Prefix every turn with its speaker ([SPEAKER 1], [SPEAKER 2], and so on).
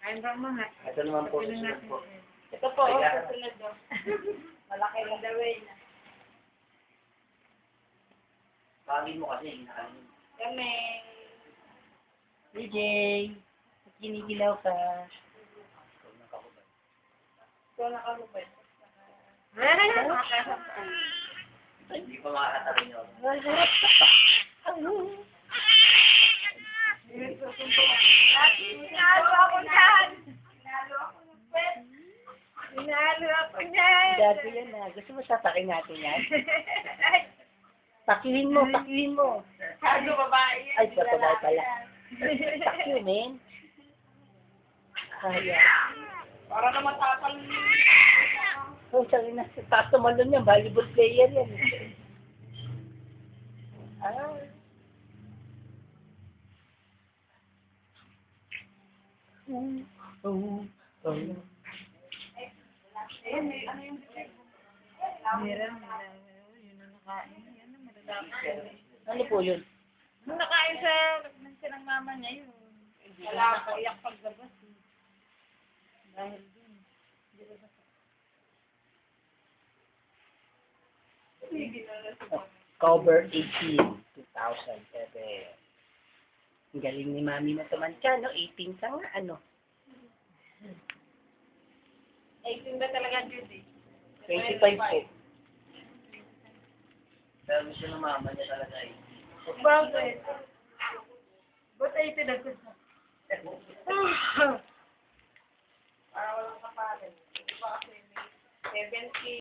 [SPEAKER 1] Ayun ba mga?
[SPEAKER 2] Ito naman po, susunod po.
[SPEAKER 1] Ito po, susunod daw. Malaki lang daw eh.
[SPEAKER 2] Pagin mo kasi, hinakain.
[SPEAKER 1] Kami.
[SPEAKER 2] DJ, kinikilaw ka.
[SPEAKER 1] Ito nakalupad.
[SPEAKER 2] Hindi pa makakatarin yun.
[SPEAKER 1] Sinalo ako dyan! Sinalo ako dyan!
[SPEAKER 2] Gago yan na. Gusto mo sasakin natin yan? Takihin mo, takihin mo.
[SPEAKER 1] Sago babae yan.
[SPEAKER 2] Ay, babae pala. Takyo, men. Kaya.
[SPEAKER 1] Para naman takal.
[SPEAKER 2] Oh, sabi na, taas tumalon yan. Volleyball player yan. Ah. Oh.
[SPEAKER 1] Ayun, ano yung meron. Yun ang nakain. Yan ang malalaman.
[SPEAKER 2] Ano po yun?
[SPEAKER 1] Nung nakain siya ng mama niya yun. Wala ako iyak paglabas. Dahil dun.
[SPEAKER 2] October 18, 2007. Ang galing ni Mami na tumantya, no? 18 ka nga, ano?
[SPEAKER 1] 18 ba talaga, Judy?
[SPEAKER 2] 25 po. Pero gusto ng mama niya talaga eh.
[SPEAKER 1] Bakit? Ba't 18 na gusto? Para walang kapalit. Di ba kasi may 70